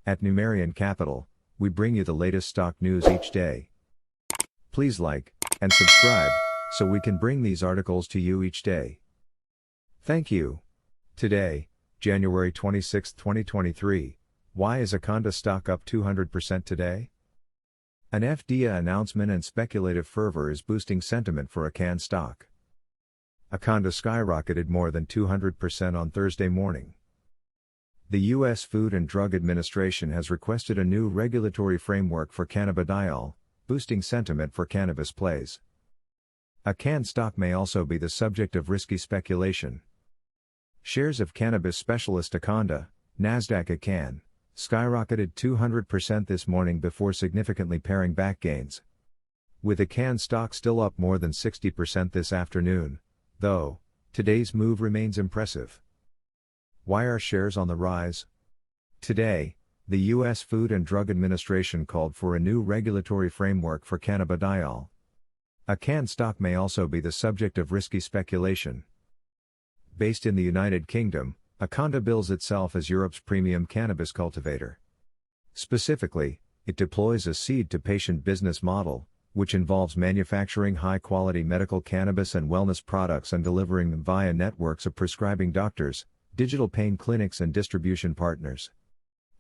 At Numerian Capital, we bring you the latest stock news each day. Please like and subscribe so we can bring these articles to you each day. Thank you. Today, January 26, 2023, why is Akanda stock up 200% today? An FDA announcement and speculative fervor is boosting sentiment for AKAN stock. Akanda skyrocketed more than 200% on Thursday morning. The U.S. Food and Drug Administration has requested a new regulatory framework for cannabidiol, boosting sentiment for cannabis plays. AKAN stock may also be the subject of risky speculation. Shares of cannabis specialist Akanda, Nasdaq AKAN, skyrocketed 200% this morning before significantly paring back gains. With AKAN stock still up more than 60% this afternoon, though, today's move remains impressive. Why are shares on the rise? Today, the U.S. Food and Drug Administration called for a new regulatory framework for cannabidiol. AKAN stock may also be the subject of risky speculation. Based in the United Kingdom, Akanda bills itself as Europe's premium cannabis cultivator. Specifically, it deploys a seed-to-patient business model, which involves manufacturing high-quality medical cannabis and wellness products and delivering them via networks of prescribing doctors, digital pain clinics and distribution partners.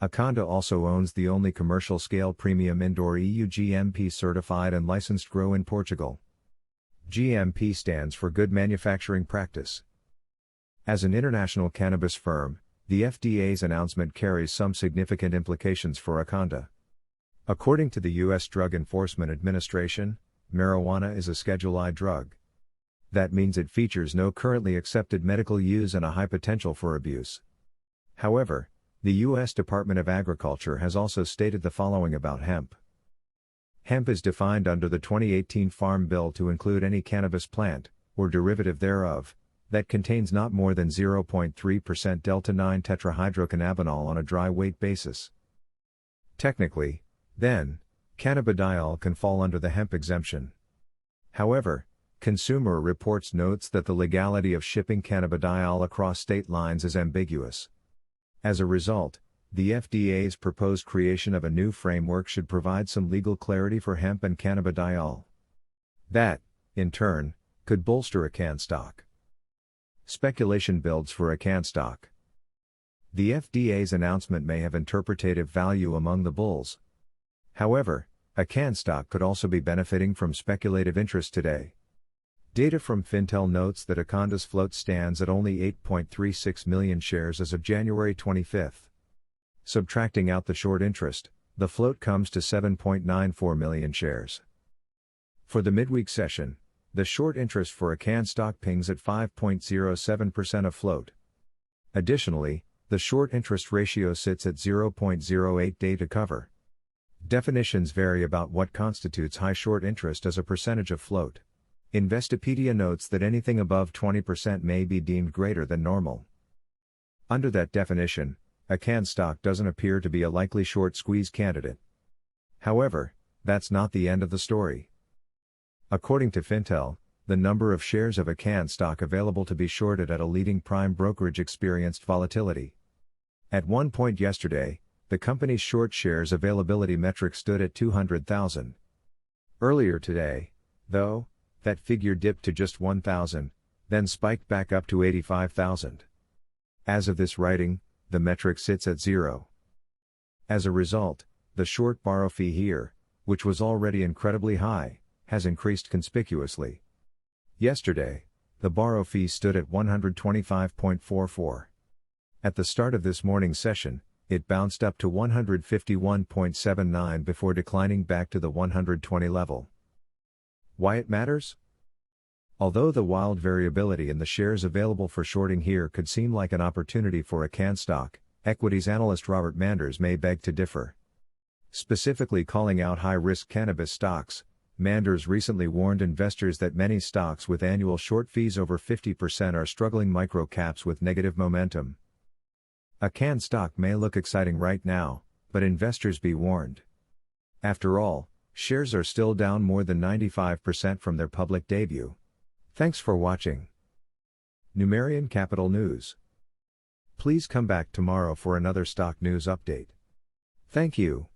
Akanda also owns the only commercial-scale premium indoor EU GMP certified and licensed grow in Portugal. GMP stands for Good Manufacturing Practice. As an international cannabis firm, the FDA's announcement carries some significant implications for Akanda. According to the U.S. Drug Enforcement Administration, marijuana is a Schedule I drug. That means it features no currently accepted medical use and a high potential for abuse. However, the U.S. Department of Agriculture has also stated the following about hemp. Hemp is defined under the 2018 Farm Bill to include any cannabis plant, or derivative thereof, that contains not more than 0.3% delta-9 tetrahydrocannabinol on a dry weight basis. Technically, then, cannabidiol can fall under the hemp exemption. However, Consumer Reports notes that the legality of shipping cannabidiol across state lines is ambiguous. As a result, the FDA's proposed creation of a new framework should provide some legal clarity for hemp and cannabidiol. That, in turn, could bolster AKAN stock. Speculation builds for AKAN stock. The FDA's announcement may have interpretative value among the bulls. However, AKAN stock could also be benefiting from speculative interest today. Data from Fintel notes that Akanda's float stands at only 8.36 million shares as of January 25. Subtracting out the short interest, the float comes to 7.94 million shares. For the midweek session, the short interest for AKAN stock pings at 5.07% of float. Additionally, the short interest ratio sits at 0.08 day to cover. Definitions vary about what constitutes high short interest as a percentage of float. Investopedia notes that anything above 20% may be deemed greater than normal. Under that definition, AKAN stock doesn't appear to be a likely short squeeze candidate. However, that's not the end of the story. According to Fintel, the number of shares of AKAN stock available to be shorted at a leading prime brokerage experienced volatility. At one point yesterday, the company's short shares availability metric stood at 200,000. Earlier today, though, that figure dipped to just 1,000, then spiked back up to 85,000. As of this writing, the metric sits at 0. As a result, the short borrow fee here, which was already incredibly high, has increased conspicuously. Yesterday, the borrow fee stood at 125.44. At the start of this morning's session, it bounced up to 151.79 before declining back to the 120 level. Why it matters? Although the wild variability in the shares available for shorting here could seem like an opportunity for AKAN stock, equities analyst Robert Manders may beg to differ. Specifically calling out high-risk cannabis stocks, Manders recently warned investors that many stocks with annual short fees over 50% are struggling micro-caps with negative momentum. AKAN stock may look exciting right now, but investors be warned. After all, shares are still down more than 95% from their public debut. Thanks for watching. Numerian Capital News. Please come back tomorrow for another stock news update. Thank you.